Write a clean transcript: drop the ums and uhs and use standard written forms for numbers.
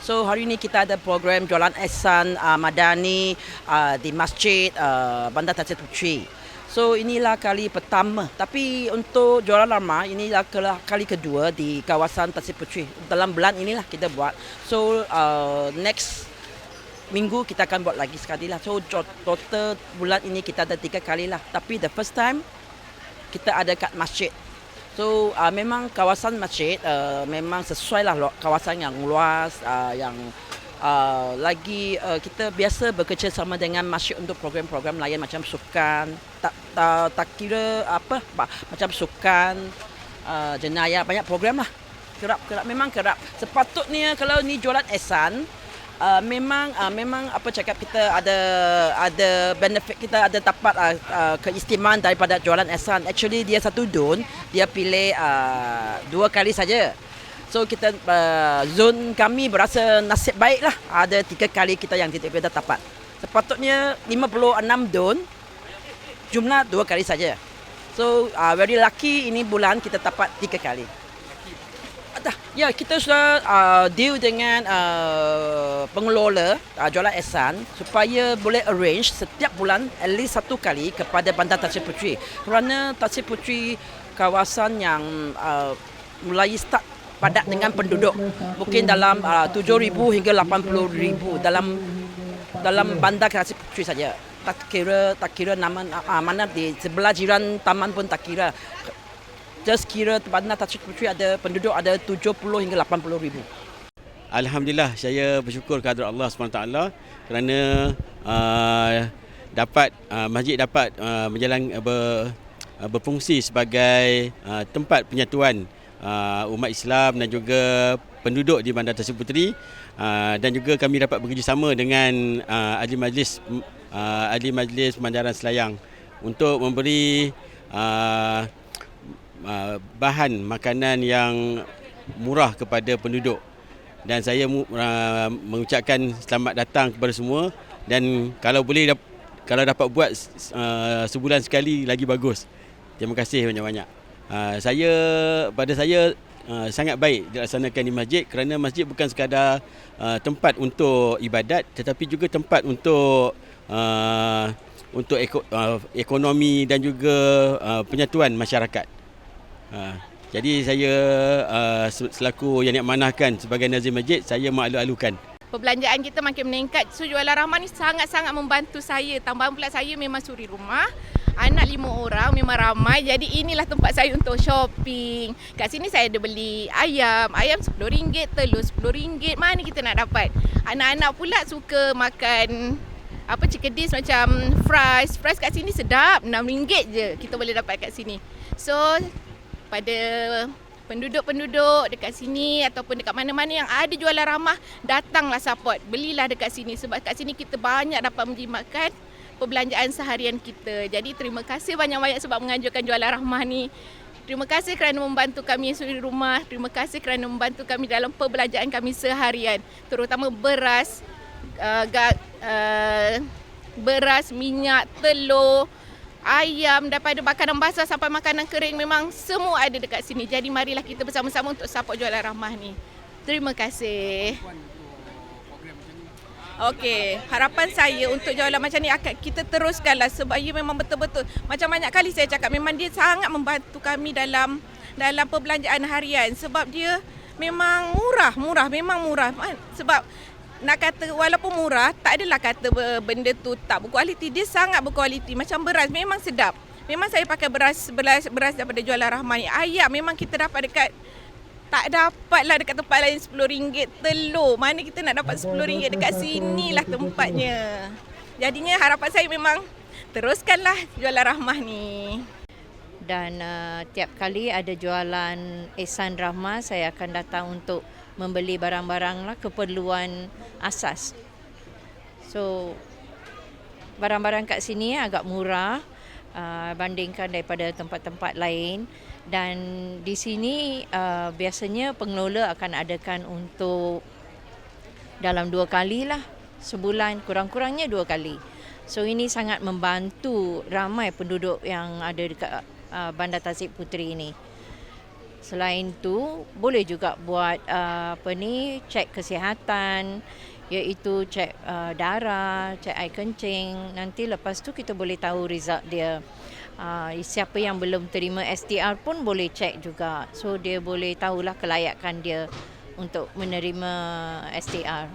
So hari ini kita ada program jualan ihsan madani di Masjid Bandar Tasib Puteri. So inilah kali pertama, tapi untuk jualan ramah inilah kali kedua di kawasan Tasib Puteri. Dalam bulan inilah kita buat. So next minggu kita akan buat lagi sekali lah. So total bulan ini kita ada 3 kali lah. Tapi the first time kita ada kat masjid. So memang kawasan masjid memang sesuai lah kawasan yang luas, yang lagi kita biasa bekerja sama dengan masjid untuk program-program lain macam sukan, tak kira apa macam sukan, jenayah, banyak program lah. Kerap memang kerap. Sepatutnya kalau ni jualan ihsan, memang apa cakap, kita ada benefit, kita ada dapat keistimewaan daripada jualan ihsan. Actually dia satu zon dia pilih 2 kali saja. So kita zon kami berasa nasib baik lah, ada 3 kali kita yang tidak boleh dapat. Sepatutnya 56 zon, jumlah 2 kali saja. So very lucky ini bulan kita dapat 3 kali. Ya, kita sudah deal dengan pengelola jualan ihsan supaya boleh arrange setiap bulan at least 1 kali kepada Bandar Tasib Puteri. Kerana Tasib Puteri kawasan yang mulai start padat dengan penduduk, mungkin dalam 7,000 hingga 80,000 dalam Bandar Tasib Puteri saja. Tak kira nama mana di sebelah jiran taman pun tak kira. Just kira Bandar Tasib Puteri ada penduduk ada 70 hingga 80,000. Alhamdulillah, saya bersyukur kepada Allah SWT kerana masjid dapat berfungsi sebagai tempat penyatuan umat Islam dan juga penduduk di Bandar Tasib Puteri, dan juga kami dapat bekerjasama dengan Ahli Majlis Pemandaran Selayang untuk memberi bahan makanan yang murah kepada penduduk. Dan saya mengucapkan selamat datang kepada semua, dan kalau dapat buat sebulan sekali lagi bagus. Terima kasih banyak-banyak. Pada saya sangat baik dilaksanakan di masjid, kerana masjid bukan sekadar tempat untuk ibadat, tetapi juga tempat untuk ekonomi dan juga penyatuan masyarakat. Jadi saya selaku yang diamanahkan sebagai nazir masjid, saya mengalu-alukan perbelanjaan kita makin meningkat. So jualan ramah ni sangat-sangat membantu saya. Tambahan pula saya memang suri rumah. Anak 5 orang, memang ramai. Jadi inilah tempat saya untuk shopping. Kat sini saya ada beli ayam RM10, telur RM10. Mana kita nak dapat? Anak-anak pula suka makan chicken dish macam fries. Fries kat sini sedap, RM6 je kita boleh dapat kat sini. So pada penduduk-penduduk dekat sini ataupun dekat mana-mana yang ada jualan ramah, datanglah support, belilah dekat sini, sebab kat sini kita banyak dapat menjimatkan perbelanjaan seharian kita. Jadi terima kasih banyak-banyak sebab menganjurkan jualan ramah ni. Terima kasih kerana membantu kami suri rumah, terima kasih kerana membantu kami dalam perbelanjaan kami seharian, terutama beras, minyak, telur, ayam, daripada makanan basah sampai makanan kering, memang semua ada dekat sini. Jadi marilah kita bersama-sama untuk support jualan ramah ni. Terima kasih. Okey, harapan saya untuk jualan macam ni akan kita teruskanlah, sebab ia memang betul-betul, macam banyak kali saya cakap, memang dia sangat membantu kami dalam perbelanjaan harian, sebab dia memang murah, memang murah. Sebab nak kata walaupun murah, tak adalah kata benda tu tak berkualiti. Dia sangat berkualiti. Macam beras memang sedap. Memang saya pakai beras daripada jualan ramah ni. Ayam memang kita dapat tak dapatlah dekat tempat lain RM10. Telur, mana kita nak dapat RM10? Dekat sinilah tempatnya. Jadinya harapan saya memang teruskanlah jualan ramah ni. Dan tiap kali ada jualan ihsan rahmah, saya akan datang untuk membeli barang-barang lah, keperluan asas. So barang-barang kat sini agak murah bandingkan daripada tempat-tempat lain. Dan di sini biasanya pengelola akan adakan untuk dalam 2 kali lah sebulan, kurang-kurangnya 2 kali. So ini sangat membantu ramai penduduk yang ada dekat Bandar Tasib Puteri ini. Selain tu boleh juga buat cek kesihatan, iaitu cek darah, cek air kencing. Nanti lepas tu kita boleh tahu result dia. Siapa yang belum terima STR pun boleh cek juga. So dia boleh tahulah kelayakan dia untuk menerima STR.